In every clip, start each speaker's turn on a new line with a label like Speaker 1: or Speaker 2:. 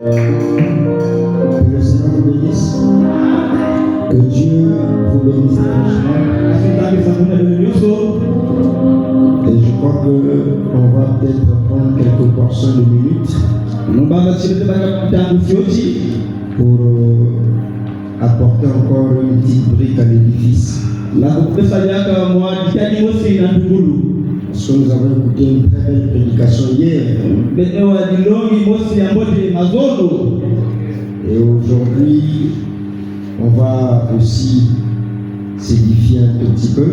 Speaker 1: Que le Seigneur vous bénisse. Que Dieu vous bénisse franchement. Et je crois qu'on va peut-être prendre quelques portions de minutes pour apporter encore une petite brique à l'édifice. Parce que nous avons écouté une très belle prédication hier. Et aujourd'hui, on va aussi s'édifier un tout petit peu.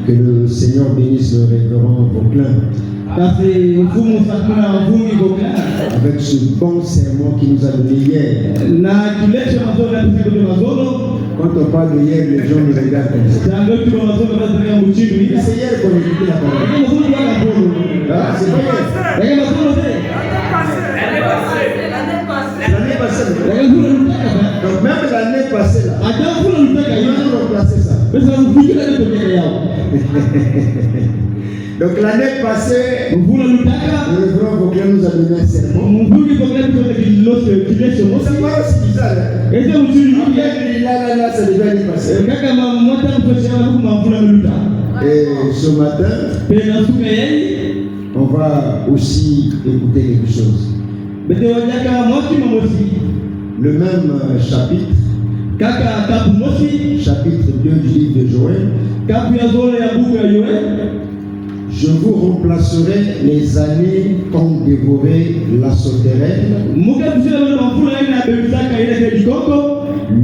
Speaker 1: Que le Seigneur bénisse le révérend Vauclin. Avec ce bon sermon qu'il nous a donné hier. Quand on parle de hier, les gens nous regardent comme ça. C'est hier qu'on a écouté la parole. Ah, c'est pas hier. L'année passée. Donc même l'année passée là. On a remplacé ça. Donc l'année passée, le révérend Vauclin nous a donné un sermon. C'est pas aussi bizarre. Là, ça devait aller passer. Et ce matin, on va aussi écouter quelque chose. Le même chapitre. Chapitre 2 du livre de Joël. Je vous remplacerai les années qu'ont dévoré la sauterelle,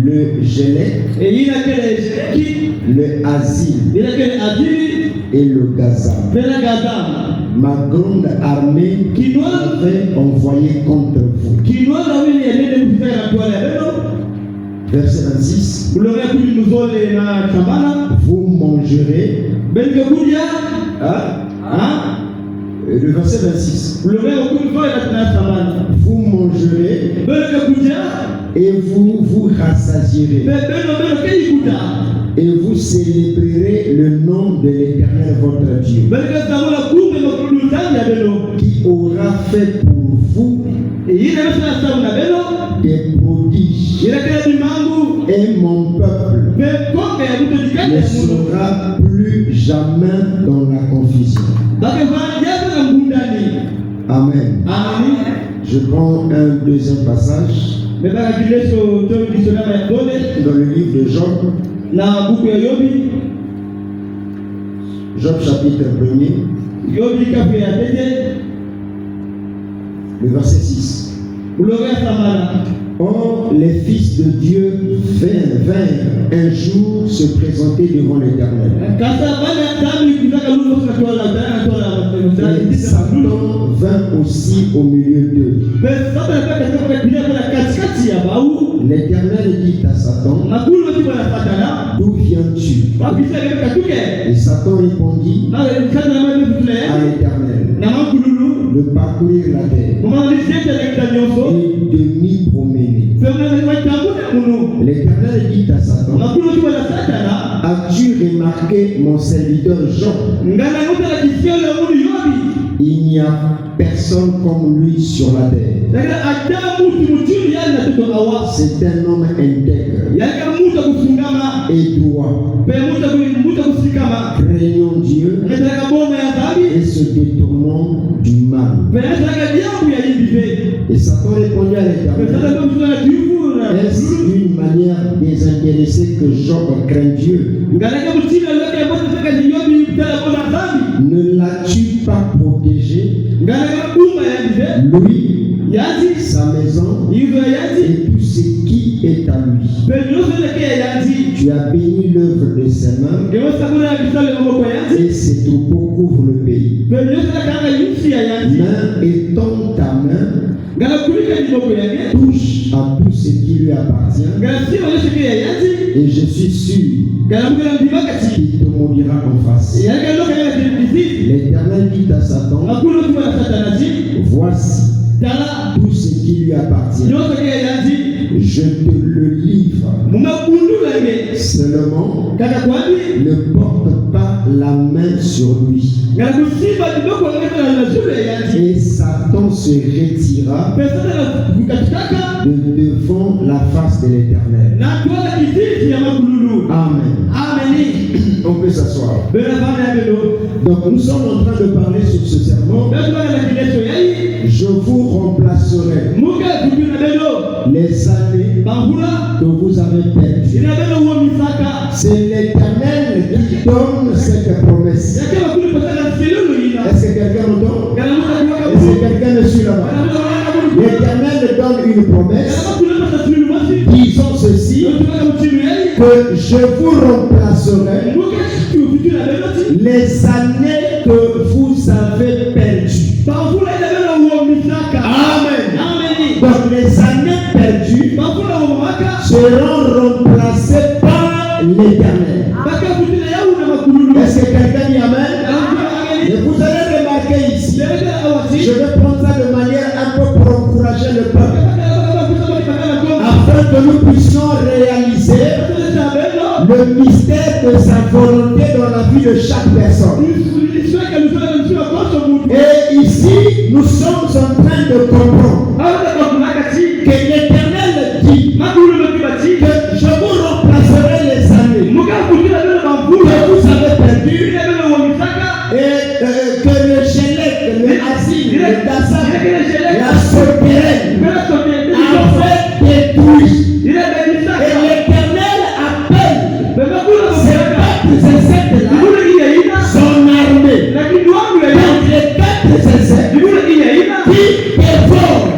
Speaker 1: le gélec, le asile et le gaza. Ma grande armée qui m'avait envoyé contre vous. Verset 26. Vous mangerez. Le verset 26. Vous mangerez et vous vous rassasierez. Et vous célébrerez le nom de l'Éternel votre Dieu, qui aura fait pour vous des prodiges. Et mon peuple ne sera plus jamais dans la confusion. Amen. Je prends un deuxième passage dans le livre de Job. Job chapitre 1er. Le verset 6. Or, les fils de Dieu vinrent un jour se présenter devant l'Éternel. Et Satan vint aussi au milieu d'eux. L'Éternel dit à Satan, d'où viens-tu? Et Satan répondit à l'Éternel, de parcourir la terre et de m'y promener. L'Éternel dit à Satan, as-tu remarqué mon serviteur Job? Il n'y a personne comme lui sur la terre. C'est un homme intègre et droit, craignant Dieu et se détournant du mal. Et Satan répondit à l'Éternel, est-ce une manière désintéressée que Job craint Dieu? Ne l'as-tu pas protégé, lui, sa maison et tout ce qui est à lui? Tu as béni l'œuvre de ses mains et ses troupeaux couvrent le pays. Main étend ta main, touche à tout ce qui lui appartient, et je suis sûr qu'il te maudira en face. L'Éternel dit à Satan, voici, tout ce qui lui appartient. Je te le livre. Seulement, ne porte pas la main sur lui. Et Satan se retira de devant la face de l'Éternel. Amen. On peut s'asseoir. Donc nous sommes en train de parler sur ce sermon. Je vous remplacerai les années que vous avez perdues. C'est l'Éternel qui donne cette promesse. Est-ce que quelqu'un m'entend? Est-ce que quelqu'un me suit là-bas? L'Éternel donne une promesse. Disons ceci, que je vous remplacerai les années que vous avez perdues. Amen. Donc les années perdues seront remplacées par l'Éternel. Est-ce que quelqu'un dit amen? Et vous allez remarquer ici, je vais prendre ça de manière un peu pour encourager le peuple, afin que nous puissions réaliser le mystère de sa volonté dans la vie de chaque personne. Et ici, nous sommes en train de comprendre que l'Éternel dit que je vous remplacerai les années que vous avez perdues, et que le Gélec, le Asile, le Dassam, la Sopérène avait détruit. Et l'Éternel appelle ces peuples et cette-là son armée. Donc les peuples et cette qui dévorent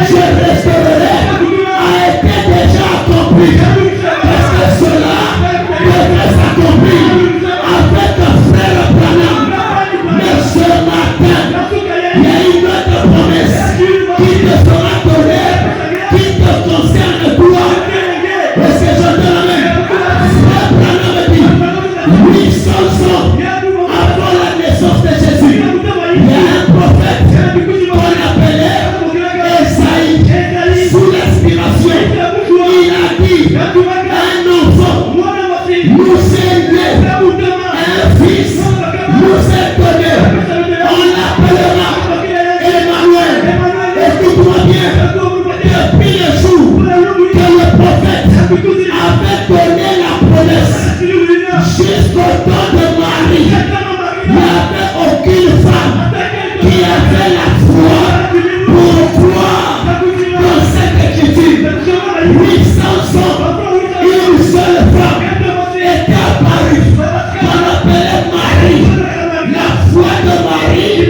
Speaker 1: je restaurerai, a été déjà accompli. Parce que cela devrait s'accomplir avec un frère Branham. Mais ce matin, il y a une autre promesse qui te sera donnée, qui te concerne toi. Est-ce que j'entends la main? Frère Branham dit, 800 ans avant la naissance de Jésus, il y a un prophète qu'on appelait Esaïe. Sous l'inspiration, il a dit, un enfant nous est né, un fils nous est donné, on l'appellera Emmanuel. Écoute-moi bien, depuis le jour que le prophète avait donné la promesse jusqu'au temps de Marie, il n'y avait aucune femme qui avait la foi pour croire dans cette écriture. 800 ans, une seule femme était apparue, qu'on appelait Marie. La foi de Marie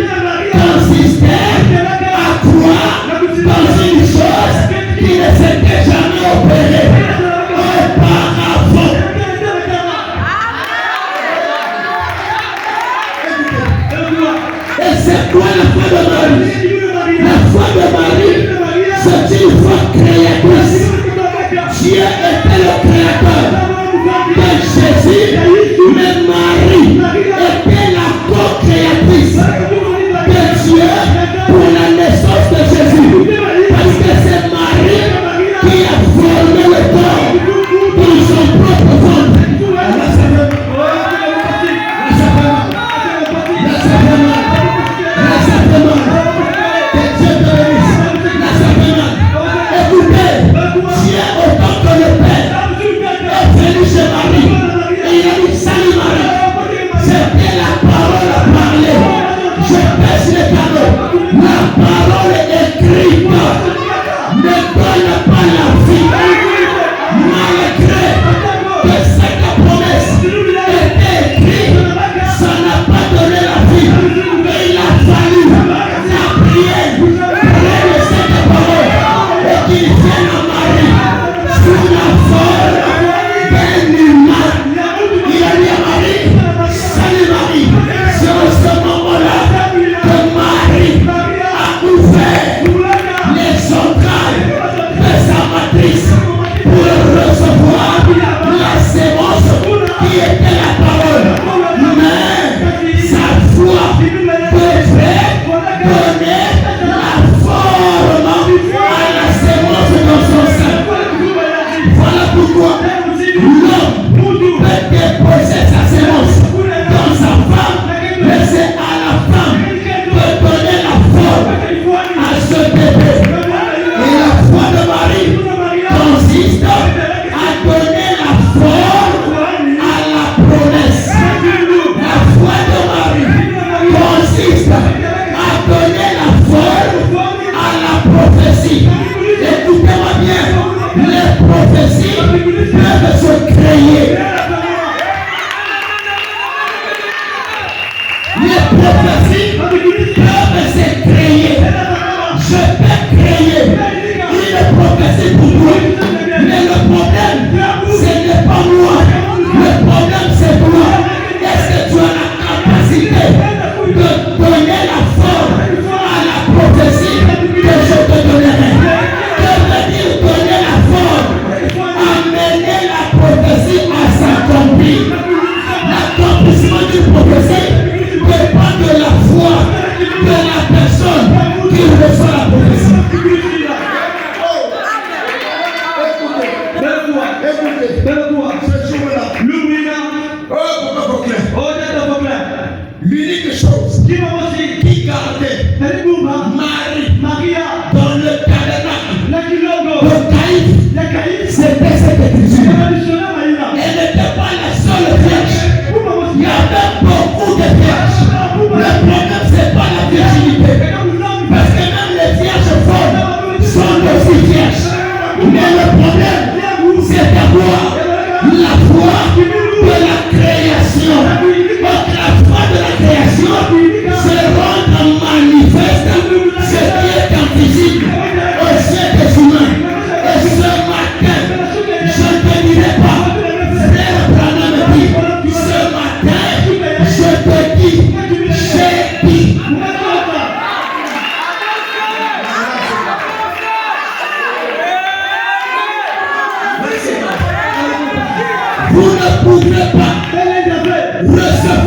Speaker 1: consistait à croire dans une chose qui ne s'était jamais opérée auparavant. Et c'est quoi la foi de Marie? La foi de Marie, c'est une foi créatrice. Dieu était le créateur de Jésus, mais Marie était la co-créatrice de Dieu pour la naissance de Jésus. Parce que c'est Marie qui a formé le corps dans son propre ventre.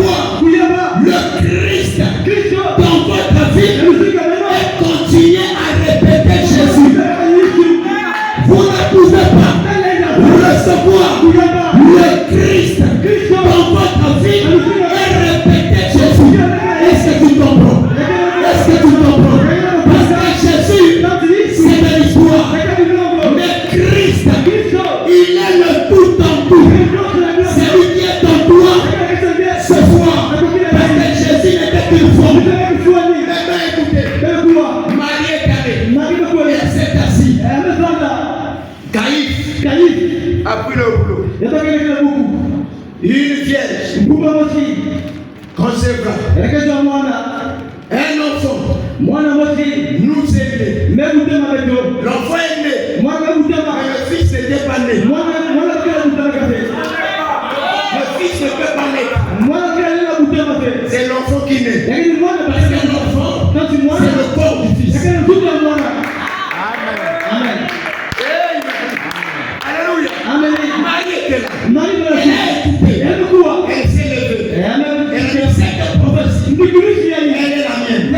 Speaker 2: fois le Christ dans votre vie et continuez à répéter Jésus. Vous ne pouvez pas recevoir le Christ dans votre vie et répéter Jésus. Est-ce que tu comprends? Est-ce que tu comprends? Parce que Jésus, c'est de l'histoire. Mais Christ, il est le tout en tout. C'est lui qui est en toi ce soir. Parce que Jésus n'était qu'une forme. Maintenant écoutez, Marie est carrée. Elle s'est assise. Caïphe a pris le boulot. Une vierge concevra un enfant nous est né. L'enfant est né. Le fils n'était pas né. Le fils ne peut pas naître. C'est l'enfant qui naît. Parce que l'enfant, c'est le corps du fils. Amen. Alléluia. Marie était là. Elle a écouté. Elle s'est levée. Elle a dit cette prophétie. Elle est la mienne.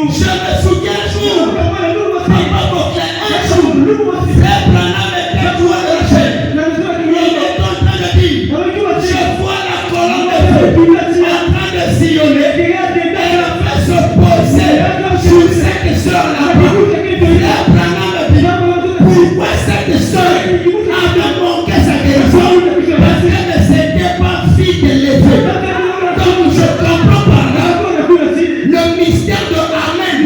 Speaker 2: Je me souviens un jour. Papa Boclet, un jour. Frère Branham était joué de la chaîne. Il est en train de dire, je vois la colonne de feu en train de sillonner. Elle a fait se poser sur cette sœur-là. Frère Branham dit, pourquoi cette sœur avait manqué sa guérison? Parce qu'elle ne s'était pas fille de l'évêque. Donc je comprends par là le mystère de Amen.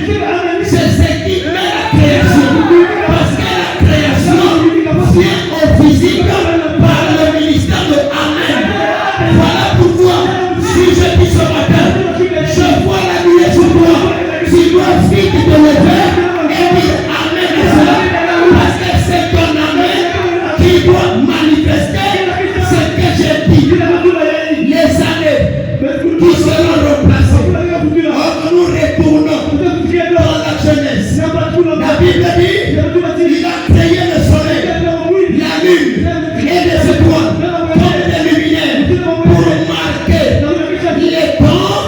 Speaker 2: C'est ce qui met la création. Parce que la création vient au physique par le ministère de Amen. Voilà pourquoi, si je dis ce matin, je vois la nuée sur toi. Tu dois vite te lever et dire Amen à cela. Parce que c'est ton Amen qui doit manifester ce que j'ai dit. Les années qui seront remplacées. Or, nous retournons dans la jeunesse. La Bible dit il a créé le soleil, la lune et les étoiles comme des luminaires pour marquer les temps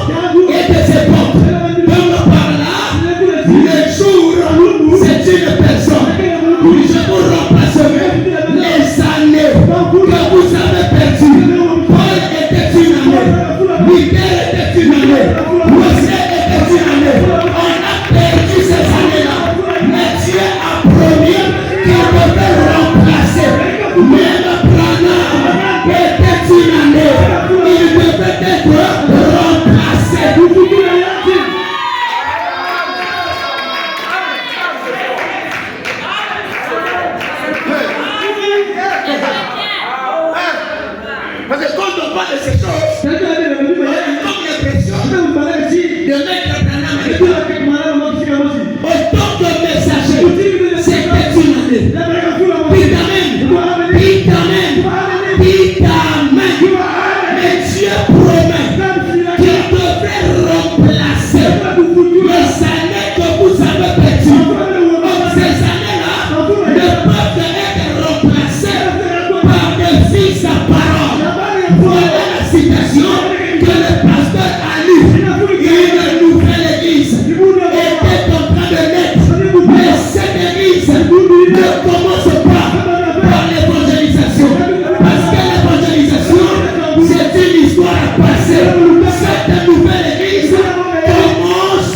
Speaker 2: et des époques. Donc par là, le jour, c'est une personne. Je vous remplacerai les années que vous avez perdues. Paul était une année, Michel était une année, Moïse était une année. On a perdu ces années-là, mais Dieu a promis qu'il devait remplacer. Même Branham était une année, il devait être remplacé. Parce que quand on parle de ces choses, on a comme l'impression de mettre Branham autant de messagers. C'était une année. Amen. Mais Dieu promet qu'il devrait remplacer les années que vous avez perdues. Donc ces années-là ne peuvent être remplacées par des fils à parole. Voilà la citation que le pasteur a lue. Une nouvelle église était en train de naître. Mais cette église ne commence pas par l'évangélisation. Parce que l'évangélisation, c'est une histoire à passer. Cette nouvelle église commence.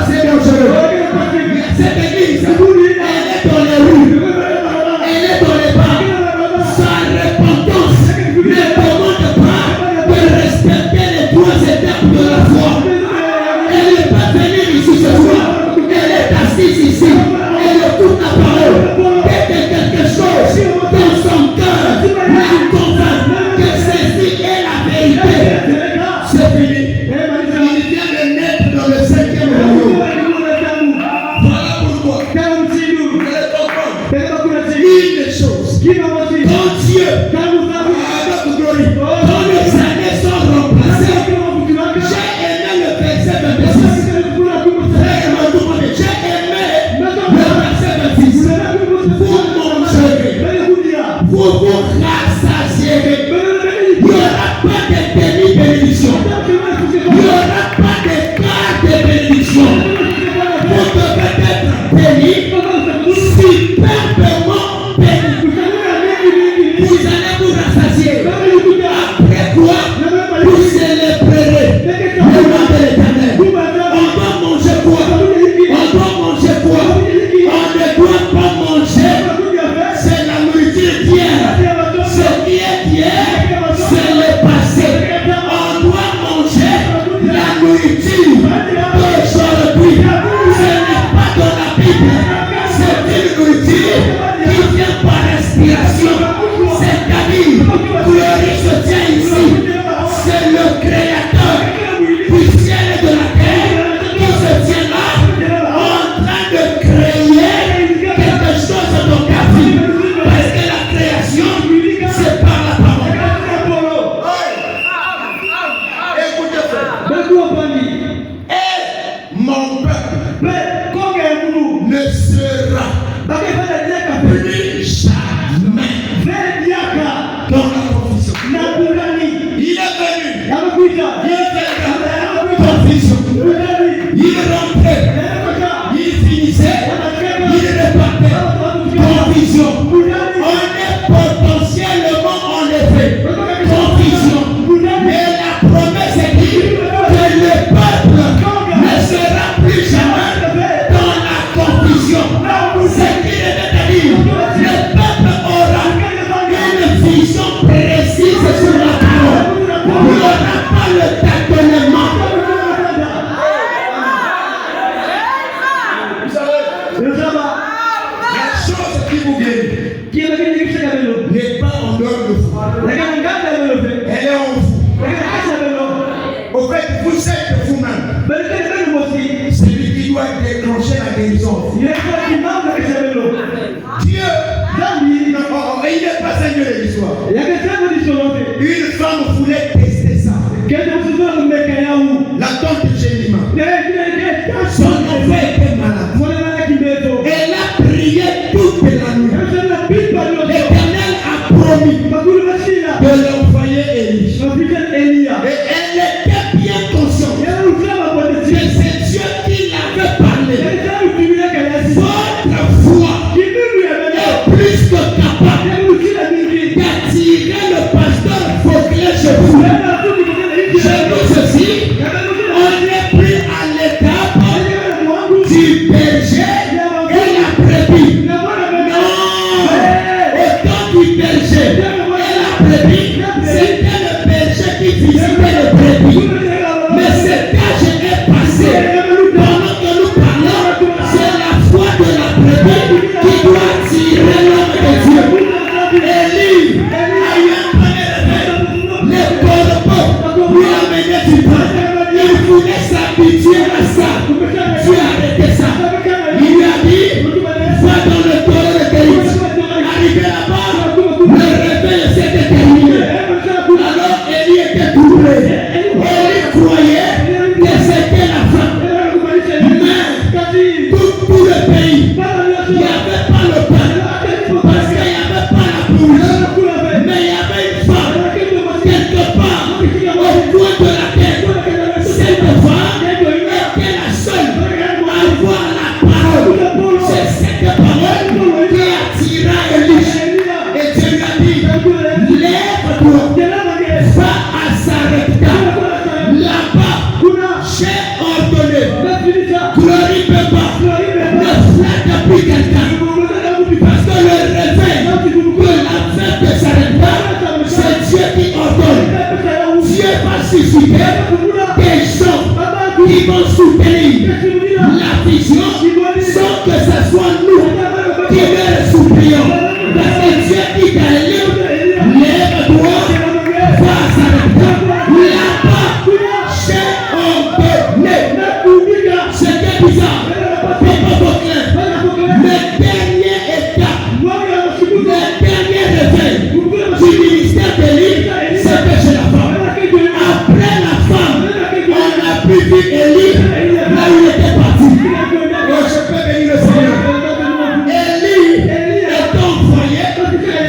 Speaker 2: C'est dangereux. Cette église, elle est dans les rues. Elle est dans les bars. Sa repentance ne demande pas de respecter les trois étapes de la foi. Elle n'est pas venue ici ce soir. Elle est assise ici. Elle écoute la parole. Dès que quelque chose dans son cœur la convainc que ceci est la vérité, c'est fini. Il vient de naître dans le 5e royaume. Voilà pourquoi vous allez comprendre une chose. Quand Dieu quand les années sont remplacées, j'ai aimé le verset 26. J'ai aimé le verset 26. Vous mangerez, vous vous rassasierez. Il n'y aura pas de bénédiction.
Speaker 1: nourriture d'aujourd'hui, ce n'est pas dans la Bible. C'est une nourriture qui vient par respiration. C'est-à-dire, glorie se tient ici. C'est le Créateur du ciel et de la terre qui se tient là en train de créer quelque chose dans ta vie. Parce que la création, c'est par la parole. Écoutez, frère. Et mon peuple ne sera plus jamais dans la confusion. Il est venu. Confusion. Il rentrait. Il finissait. Il repartait. Confusion. On est potentiellement en effet. Confusion. Mais la promesse est dit que le peuple ne sera plus jamais dans la confusion. C'est qu'il est dire le peuple aura une vision précise sur la parole. Il n'aura pas le tâtonnement. Vous savez, la chose qui vous guérit n'est pas en dehors de vous. Elle est en vous. Au fait, vous êtes vous-même. C'est lui qui doit déclencher la guérison. Dieu, il n'est pas un Dieu de l'histoire. Une femme voulait tester ça. La tante de Jérémie. Son enfant était malade. Elle a prié toute la nuit. L'Éternel a promis de l'envoyer Élie. Et elle était bien consciente que c'est Dieu qui l'avait parlé. Votre foi est plus que capable d'attirer le pasteur Fauclet chez vous. Chez nous ceci, on n'est plus à l'étape du berger et la brebis. Non, au temps du berger et la brebis, c'était le berger qui visitait le brebis. Mais cet âge est passé. Pendant que nous parlons, c'est la foi de la brebis qui doit attirer l'homme de Dieu. Élie a eu un premier réveil. Les corbeaux lui amenaient du pain. Il voulait s'habituer à ça. Dieu a arrêté ça. Il lui a dit, va dans le corps de Kéris. Arrivé là-bas, le réveil s'était terminé. Alors Élie était troublé. Élie croyait que c'était la fin. Mais tout le pays, il n'y avait pas le pain. Parce qu'il n'y avait pas la bouche. Mais il y avait une femme quelque part au coin de la terre. Cette femme était la seule à avoir la parole. C'est cette parole qui attira Élie. Et Dieu lui a dit, lève-toi, va à Sarepta. Là-bas, j'ai ordonné, glorie Papa, ne flatte plus quelqu'un. Parce que le réveil de la fête de Sarepta, c'est Dieu qui ordonne. Dieu va susciter des gens qui vont soutenir la vision sans que ce soit nous qui les supplions. Parce que Dieu dit à Élie, lève-toi, va à Sarepta. Là-bas, j'ai ordonné. C'était bizarre. Papa Fauclet, le dernier étape, le dernier réveil du ministère d'Élie, c'était chez la femme. Après la femme, on a pu vu Élie là où il était parti. Oh, je peux bénir le Seigneur. Élie est envoyé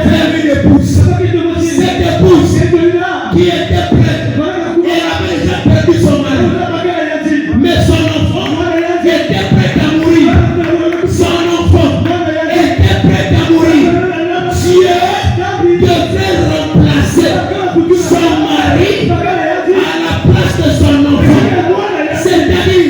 Speaker 1: vers une épouse. Cette épouse qui était prête, elle avait déjà perdu son mari. Mais son enfant était prêt à mourir. Son enfant était prêt à mourir. Dieu devait remplacer son mari à la place de son enfant. C'est-à-dire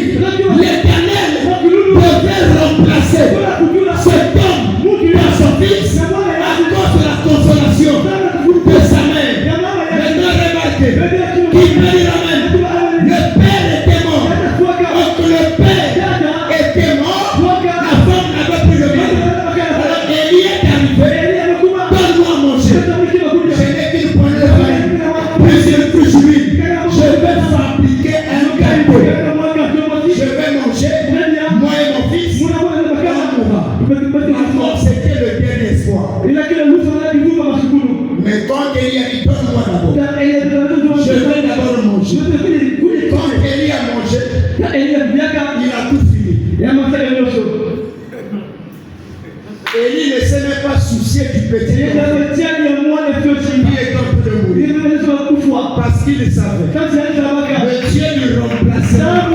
Speaker 2: remplacement.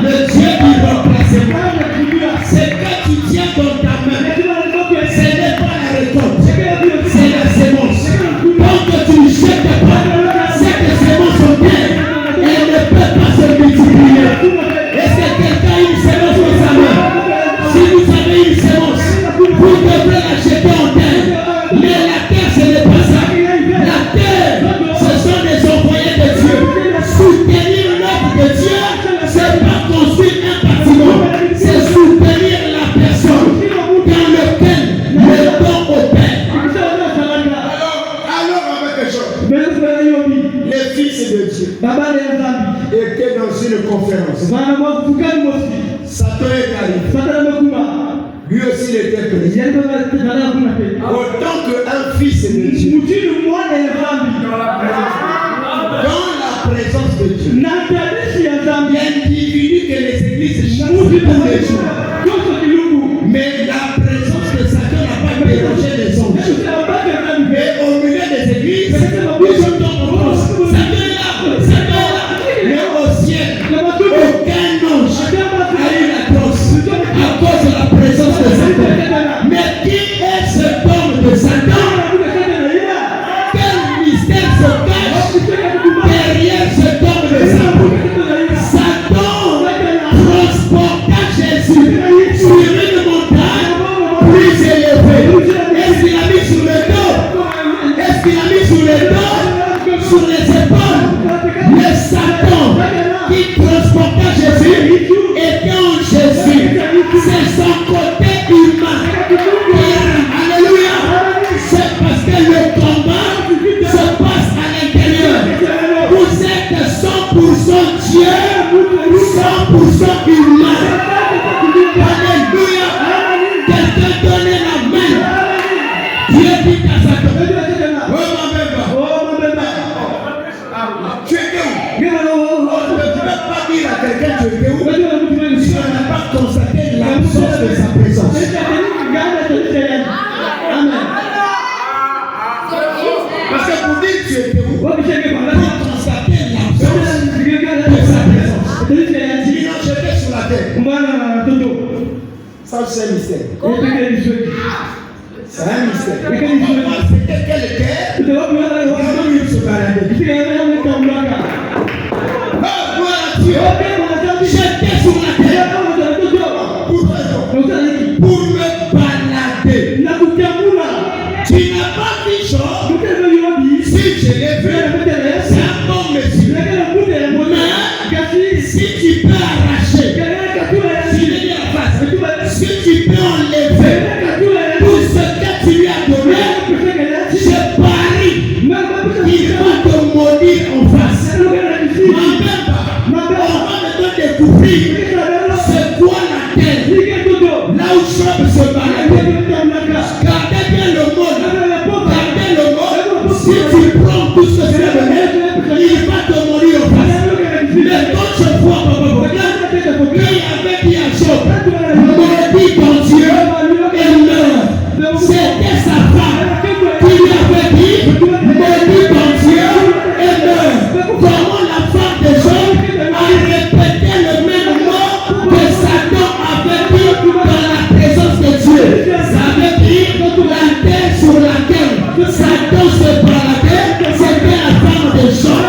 Speaker 2: Le Dieu du remplacement. C'est que tu tiens dans ta main. Ce n'est pas la récolte, c'est la sémence. Tant que tu ne jettes pas cette sémence au terre, elle ne peut pas se multiplier. Est-ce que quelqu'un a une sémence dans sa main? Si vous avez une sémence, vous devrez la jeter en terre. Mais la terre, ce n'est pas ça. La terre, ce sont des envoyés de Dieu. Soutenir l'œuvre de Dieu, ce n'est pas construire un bâtiment, c'est soutenir la personne dans laquelle le don opère.
Speaker 1: Alors, avec quelque chose. Les fils de Dieu étaient dans une conférence. Satan est arrivé. Lui aussi il était présent. Autant qu'un fils de Dieu. Dans la présence de Dieu. L'individu que les églises chassent tous les jours. Mais la présence de Satan n'a pas dérangé les anges. Mais au milieu des églises, les gens tombent en France. Satan est là. Mais au ciel, aucun ange a eu la crosse à cause de la présence de Satan. Mais qui est ce homme de Satan? Quel mystère se cache derrière ce homme de Satan? Satan transporta Jésus sur une montagne plus élevée. Est-ce qu'il a mis sur le dos? Est-ce qu'il a mis sur le dos? Sur les épaules? Le Satan qui transporta Jésus était en Jésus. C'est son côté humain. Alléluia. C'est parce que le combat se passe à l'intérieur. Vous êtes 100% Dieu, 100% humain. Alléluia. Quelqu'un donne la main. Dieu dit à Satan. Tu étais où? On ne peut pas dire à quelqu'un tu étais où si on n'a pas constaté l'absence de sa présence. Amen. Parce que pour dire tu étais où, pour constater l'absence de sa présence. Il a jeté sur la terre. Ça c'est un mystère. C'est un mystère. C'était quelle terre? Se balader. J'étais sur la terre. Pour me balader. Tu n'as pas dit Job. Si je l'ai vu, c'est un bon monsieur. Mais si tu peux arracher, si tu peux enlever tout ce que tu lui as donné, je parie qu'il va te maudire en face. On va maintenant découvrir c'est quoi la terre. Là où Job se baladait. Gardez bien le monde. Gardez le monde. Si tu prends tout ce que tu as donné, il va te maudire en face. Mais quand je vois, il avait dit à Job, maudit ton Dieu et meurt. C'était sa femme qui lui avait dit, maudit ton Dieu et meurt. Comment la femme de Job a répété le même mot que Satan avait dit dans la présence de Dieu? Ça veut dire la terre sur laquelle Satan se baladait, c'était la femme de Job.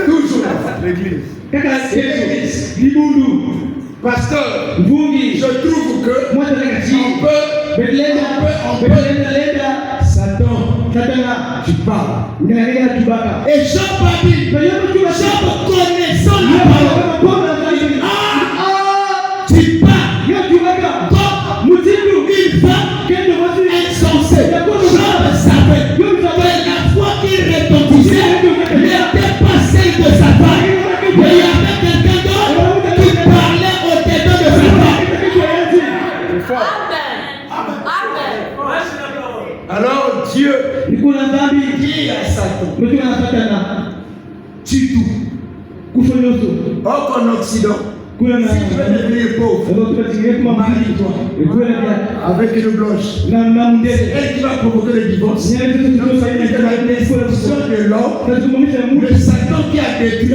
Speaker 1: Toujours l'église. Pasteur, je trouve que on peut Satan, tu parles. Et Job a dit, Job connaissant la parole. Satan.
Speaker 2: Mtu anapatana.
Speaker 1: Tue tout.
Speaker 2: Kufonyoso.
Speaker 1: Or qu'en Occident, si tu veux devenir pauvre, marie-toi avec une blanche. C'est elle qui va provoquer le divorce. C'est la destruction de l'homme. Le Satan qui a détruit,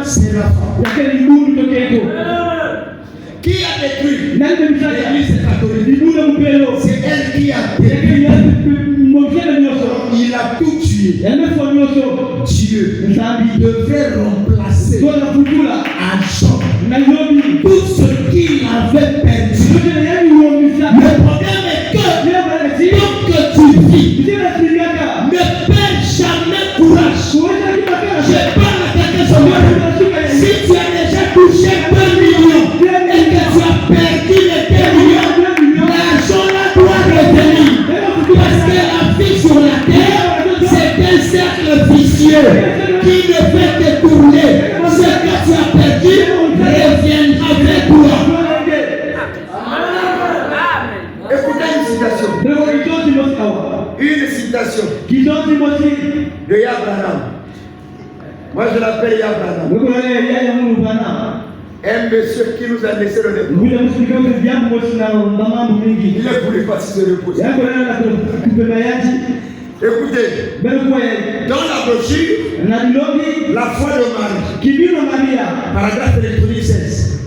Speaker 1: c'est la femme. Qui a détruit l'Église catholique? C'est elle qui a détruit. Il a tout tué. Dieu devait remplacer à Job tout ce qu'il avait perdu. Le problème est que tant que tu vis, ne perds jamais courage. Je parle à quelqu'un sur moi. Si tu as déjà touché 2 millions et que tu as perdu les 2 millions, l'argent là doit revenir. Parce que la vie sur la terre, c'est un cercle vicieux qui ne fait que tourner. Ce que tu as perdu reviendra vers toi. Écoutez une citation. Une citation de Abraham. Moi je l'appelle Abraham. Un monsieur qui nous a laissé le dépôt. Il est voulu passer se reposer. Écoutez, dans la brochure, la foi de Marie, paragraphe électronique 16.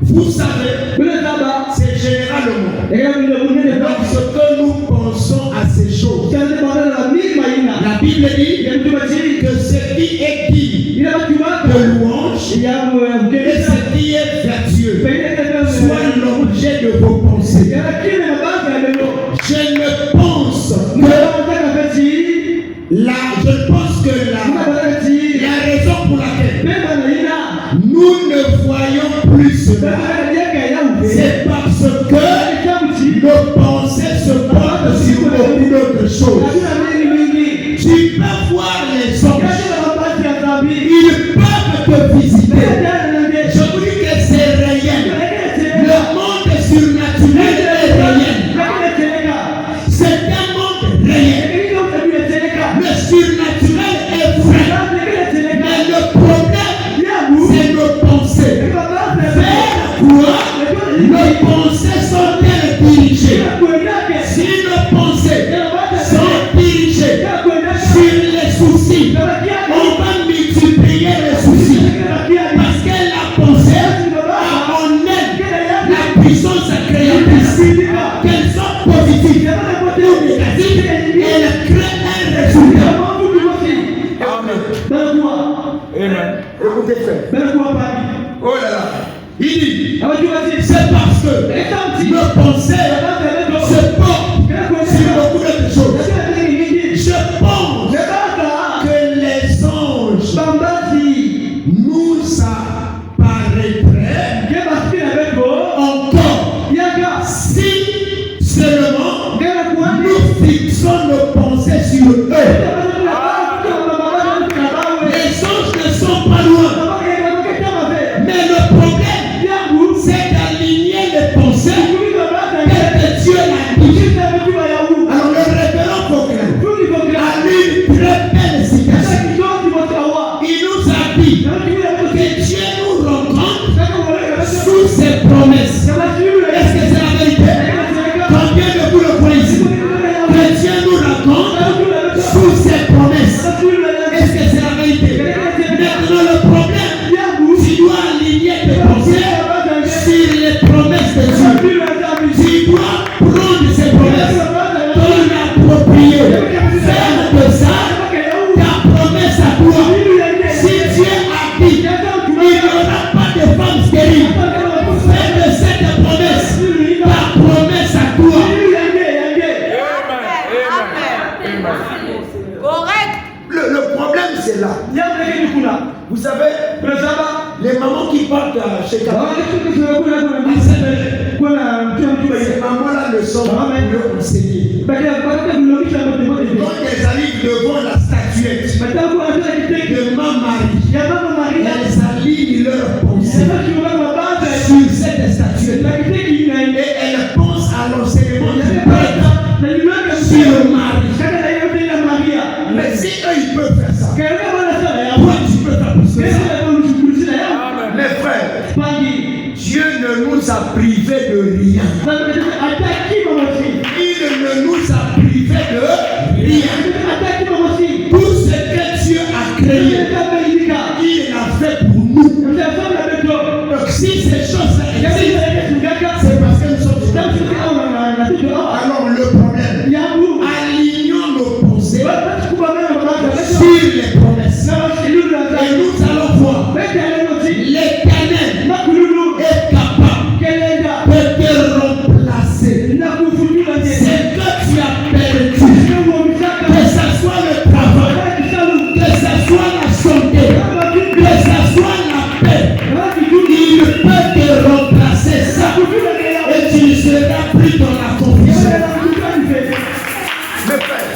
Speaker 1: Vous savez, c'est généralement donc ce que nous pensons à ces choses. La Bible dit que ce qui est digne de louange et ce qui est vertueux soit l'objet de vos pensées. Je pense que la raison pour laquelle nous ne voyons plus cela, c'est parce que nos pensées se portent sur beaucoup d'autres choses. Tu peux voir les anges, ils peuvent te visiter. Je vous dis que c'est réel. Le monde surnaturel est réel. C'est un monde réel. Le surnaturel est vrai. Mais le problème, c'est nos pensées. Vers quoi nos pensées sont-elles dirigées? Si nos pensées sont dirigées sur les soucis, on va multiplier les soucis. Parce que la pensée a en elle la puissance créatrice. Qu'elles soient positives ou négatives, elle crée un résultat. Amen. Écoutez, frère. Oh là là. Il dit, c'est parce que nos pensées se portent sur beaucoup de choses. Je pense que les anges nous apparaîtraient encore si seulement nous fixons nos pensées sur eux. Les anges ne sont pas loin. Mais le problème, c'est d'aligner les pensées tel que Dieu l'a dit. Alors le révérend proclame à l'une très belle citation. Il nous a dit que Dieu nous rencontre sous ses promesses. Est-ce que c'est la vérité? Combien de vous le croyez ici? Que Dieu nous rencontre sous ses promesses. Est-ce que c'est la vérité? Maintenant le problème, tu dois aligner tes pensées sur les promesses de Dieu. Tu dois prendre ces promesses, te l'approprier, faire de ça ta promesse à toi. Si Dieu a dit, il n'y aura pas de femme stérile. Fais de cette promesse ta promesse à toi.
Speaker 3: Correct.
Speaker 1: Le problème c'est là. Vous savez, les mamans qui partent chez Kaba, ces mamans-là ne sont pas enseignées. Quand elles arrivent devant la statuette de ma Marie, elles alignent leurs pensées sur cette statuette et elles pensent à l'enseignement du prêtre sur Marie. Dieu ne nous a privés de rien. Il ne nous a privés de rien. Tout ce que Dieu a créé, il l'a fait pour nous. Donc si ces choses existent, c'est parce que nous sommes. Alors le problème, alignons nos pensées sur les promesses. Et nous allons voir l'Éternel est capable de te remplacer. C'est que tu as perdu, que ce soit le travail, que ce soit la santé, que ce soit la paix, il peut te remplacer ça et tu ne seras plus dans la confusion. Mes frères,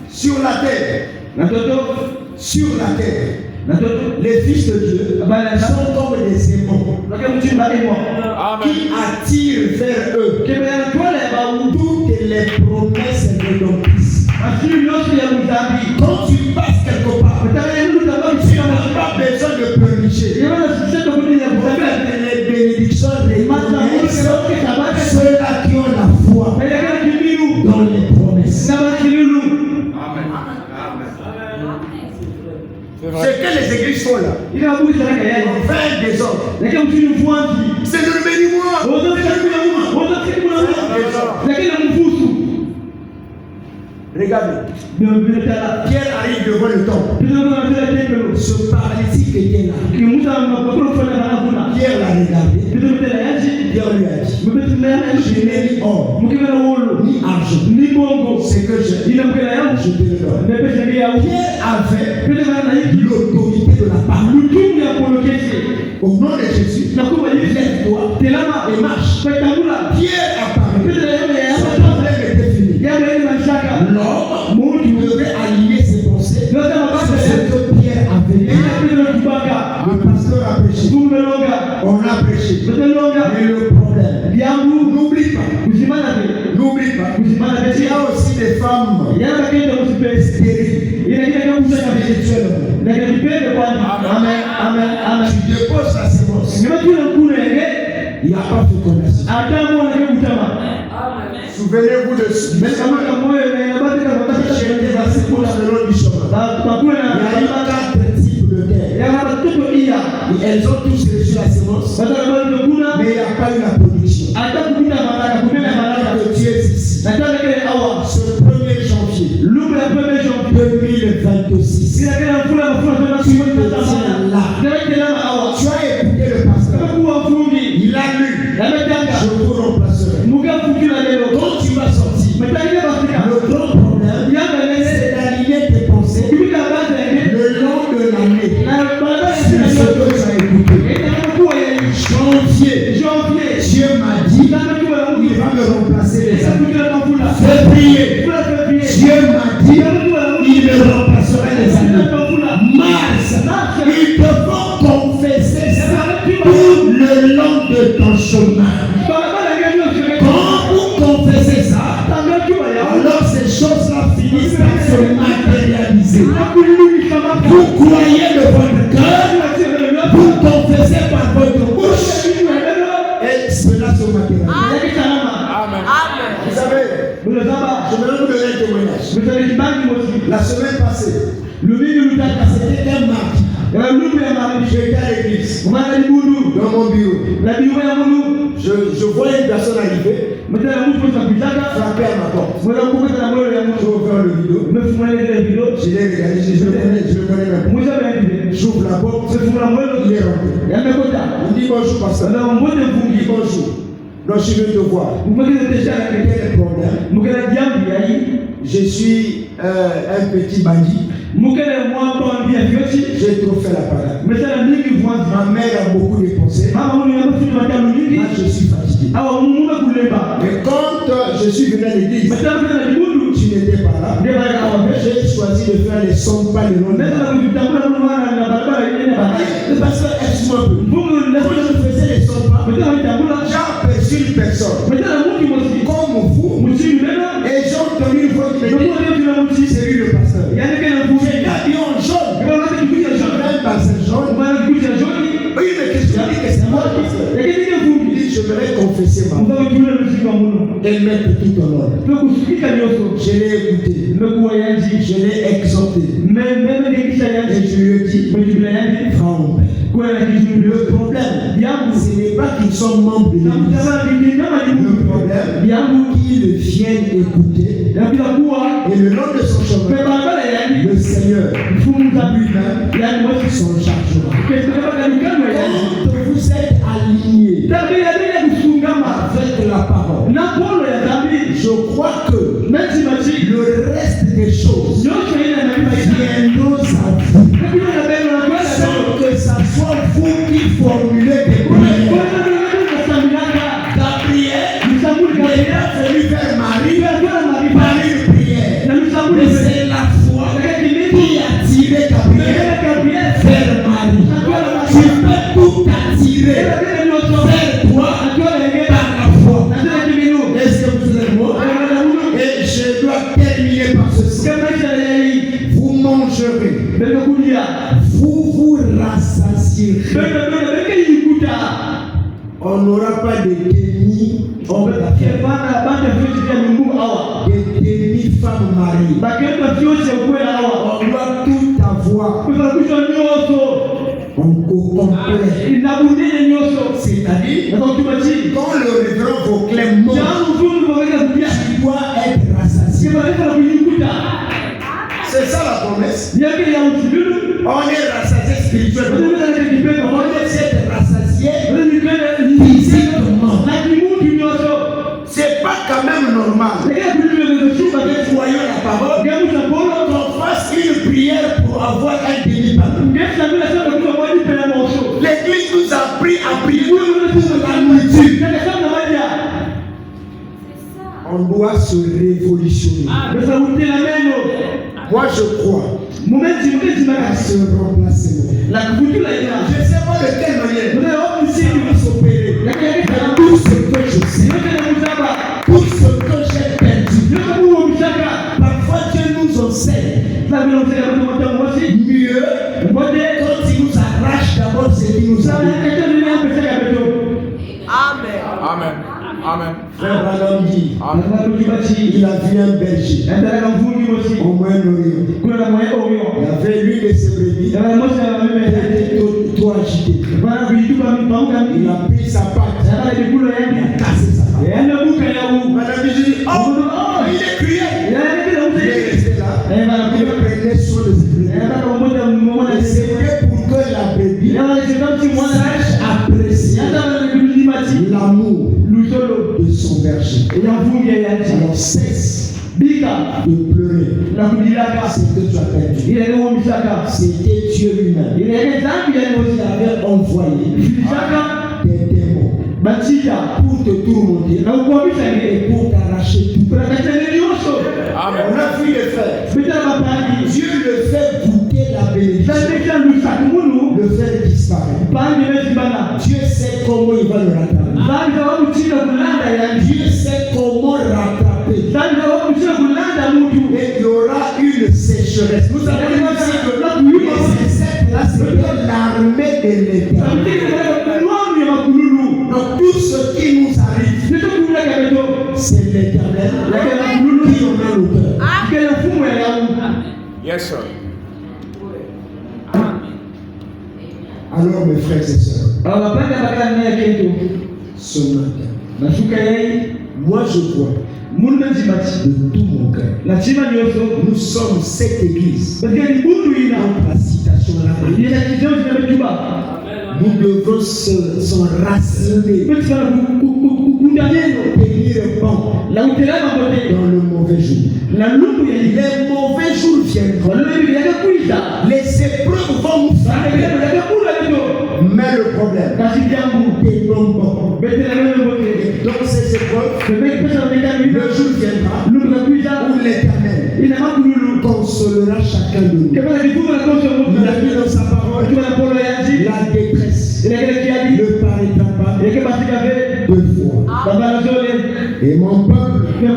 Speaker 1: sur la terre, les fils de Dieu sont comme des aimants qui attirent vers eux toutes les promesses rédemptrices. Quand tu passes quelque part, tu n'as pas besoin de pleurnicher. Les bénédictions rédemptrices, ceux-là qui ont la foi dans les promesses. C'est que les églises sont là. On fait un désordre. C'est le bénis-moi. Regardez. Pierre arrive devant le temple. Ce paralytique était là. Pierre l'a regardé. Pierre lui a dit, je n'ai ni or, ni argent. C'est que j'ai. Je te le donne. Pierre avait l'autorité de la parole. Au nom de Jésus, lève-toi et marche. Pierre apparaît. Son problème était fini. L'homme devait aligner ses pensées sur ce que Pierre avait dit. Le pasteur a prêché. On a prêché. Mais le problème, n'oublie pas. Il y a aussi des femmes Amen. Tu déposes la sémence. Il n'y a pas de fécondation. Souvenez-vous de ce qui j'étais dans cette course le long du chemin. Il y a eu 4 types de terre. Et elles ont tous reçu la sémence, mais il n'y a pas eu la production. Que Dieu est ici. Ce 1er janvier 2026. Tu es là. Tu as écouté le pasteur. Il a lu. Je vous remplacerai. Quand tu vas sortir, le grand problème, c'est d'aligner tes pensées le long de l'année sur ce que tu as écouté. Janvier, Dieu m'a dit, il va me remplacer les années. Février, Dieu m'a dit, il me remplacera les années. Mars, il te faut confesser ça tout le long de ton chemin. Quand vous confessez ça, alors ces choses-là finissent par se matérialiser. Vous croyez de votre cœur, vous confessez par votre bouche, et cela se matérialise. Vous savez, je vais vous donner un témoignage. La semaine passée, c'était un mardi. J'étais à l'église, dans mon bureau. Je vois une personne arriver, frapper à ma porte. J'ai ouvert le rideau, je l'ai regardé, je le connais même. J'ouvre la porte, il est rentré. Il dit bonjour pasteur. Il dit bonjour. Donc je suis venu te voir. Quel problème? Je suis un petit bandit. J'ai trop fait la parade. Ma mère a beaucoup dépensé. Moi je suis fatigué. Mais quand je suis venu à l'église, tu n'étais pas là. J'ai choisi de faire les sons pas le long de le pasteur, excuse-moi un peu. Quand je faisais les sons pas, j'ai aperçu une personne comme vous. Et j'ai entendu une voix qui me dit, c'est lui le pasteur. J'ai gardé en jaune. Un bassin jaune. Il me questionne. que c'est moi. Il dit, je vais confesser ma foi et mettre tout en ordre. Je l'ai écouté. Je l'ai exhorté. Et je lui ai dit, frère mon père, le problème, ce n'est pas qu'ils sont membres de l'église. Le problème, qu'ils viennent écouter. Et le long de son chemin, le Seigneur lui-même s'en chargera. Quand vous êtes alignés avec la parole, je crois que le reste des choses viendront à vous. Sans que ça soit vous qui formulez des prières. Gabriel est venu vers Marie par une prière. Mais c'est la foi qui a tiré Gabriel vers Marie. Tu peux tout attirer vers toi par la foi. Est-ce que vous êtes moi? Et je dois terminer par ceci. Vous mangerez. Vous vous rassasierez. On n'aura pas de déni. On va faire des déni femmes mariées. On doit tout avoir. En complet. C'est-à-dire, quand le révérend Vauclair monte, tu dois être rassasié. C'est ça la promesse. On est rassasié spirituellement. On est rassasié physiquement. C'est pas quand même normal. Voyons la parole. Qu'on fasse une prière pour avoir un délivrance. L'église nous a appris à prier pour la nourriture. On doit se révolutionner. Moi je crois à ce remplacement. Je ne sais pas de quelle manière il va s'opérer. Tout ce que je sais, tout ce que j'ai perdu. Parfois Dieu nous enseigne mieux quand il nous arrache d'abord ce qui nous arrive.
Speaker 3: Amen. Amen.
Speaker 1: Frère Branham dit, il a vu un berger au Moyen-Orient. Il avait l'une de ses brebis, elle était trop agitée. Il a pris sa patte, il a cassé sa patte. Madame dit, oh, il est crié. Il est resté là, il prenait soin de ses brebis. Et c'était pour que la brebis sache apprécier l'amour de son berger. Alors cesse de pleurer. C'est que tu as perdu. C'était Dieu lui-même. Il avait envoyé des démons pour te tourmenter et pour t'arracher tout.
Speaker 3: Amen.
Speaker 1: On a vu le faire. Dieu le fait goûter la bénédiction. Le fait disparaître. Dieu sait comment il va le rattraper. Dieu sait comment rattraper. Et il y aura une sécheresse. Nous avons ici que cette là c'était l'armée de l'Éternel. Donc tout ce qui nous arrive, c'est l'Éternel qui en a l'auteur.
Speaker 3: Yes, sir.
Speaker 1: Alors mes frères et sœurs, ce matin, moi je crois de tout mon cœur, nous sommes cette église. Donc la citation là, nous devons s'enraciner, tenir bon dans le mauvais jour. Les mauvais jours viendront. Les épreuves vont nous frapper. Mais le problème, tenons bon. Donc ces épreuves, le jour viendra où l'Éternel consolera chacun de nous. Il a dit dans sa parole, la détresse ne paraîtra pas deux fois. Et mon peuple ne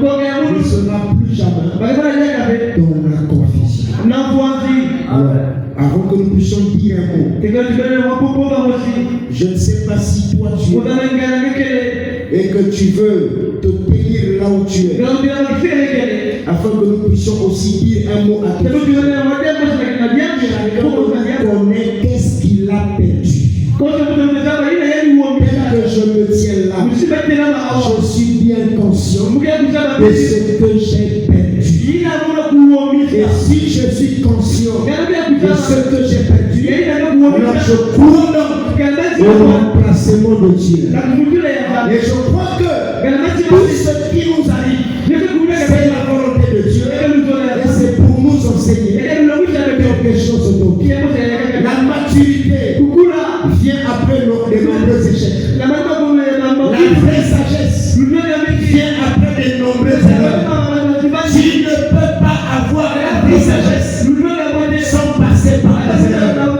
Speaker 1: sera plus jamais dans la confusion. Alors, Avant que nous puissions dire un mot, je ne sais pas si toi tu es et que tu veux te tenir là où tu es, afin que nous puissions aussi dire un mot à toi. Chacun connaît qu'est-ce qu'il a perdu. Que je me tiens là, je suis bien conscient de ce que j'ai perdu. Et si je suis conscient de ce que j'ai perdu, alors je cours au remplacement de Dieu. Et je crois que tout ce qui nous arrive, c'est la volonté de Dieu. Et c'est pour nous enseigner quelque chose d'autre. La maturité vient après les nombreux échecs. La vraie sagesse vient après les nombreuses erreurs. Tu ne peux pas avoir la vraie sagesse sans passer par les erreurs.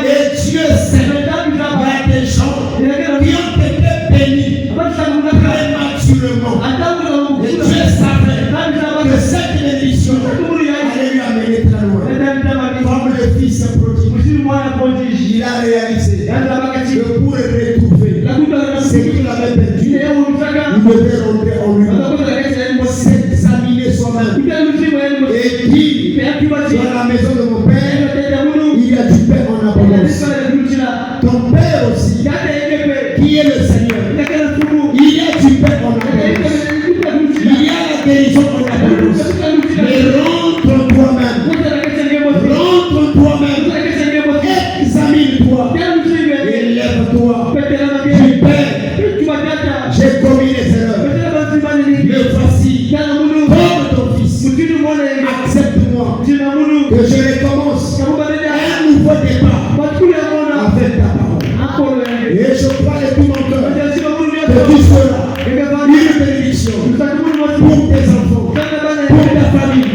Speaker 1: Et Dieu sait, il y a des gens qui ont été bénis prématurément. Et Dieu savait que cette bénédiction allait lui amener très loin. Comme le fils prodigue, il a réalisé que pour retrouver ce qu'il avait perdu, il devait rentrer en lui-même, s'examiner soi-même et dire, dans la maison de mon père, il y a du pain en abondance. Ton père aussi, qui est le Seigneur, il y a du pain en abondance. Il y a la guérison en abondance. Mais rentre toi-même, examine-toi et lève-toi. Du Père, j'ai commis les erreurs. Me voici comme ton fils. Accepte-moi que je recommence un nouveau départ avec ta parole. Et je crois de tout mon cœur que tu seras une bénédiction pour tes enfants, pour ta famille,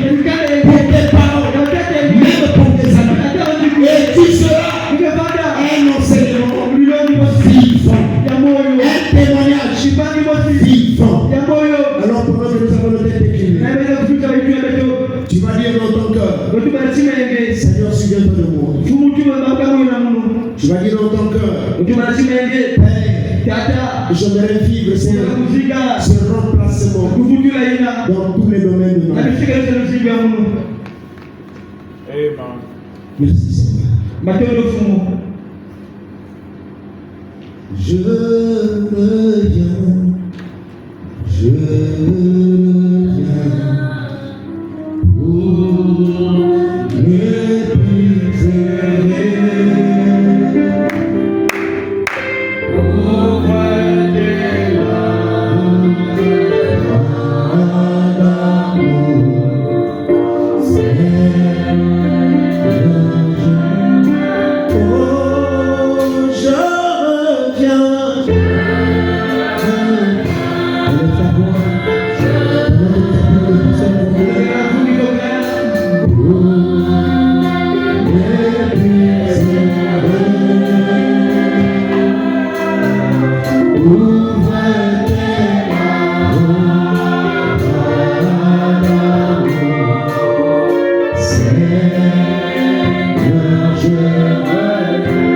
Speaker 1: pour tes parents, même pour tes amis. Et tu seras un enseignement vivant, un témoignage vivant. Alors pendant que nous avons le tête écrite, tu vas dire dans ton cœur, Seigneur, souviens-toi de moi. Tu vas dire dans ton cœur, Père, j'aimerais vivre ce remplacement dans tous les domaines de ma vie.
Speaker 3: Amen.
Speaker 1: Merci Seigneur. Je reviens, je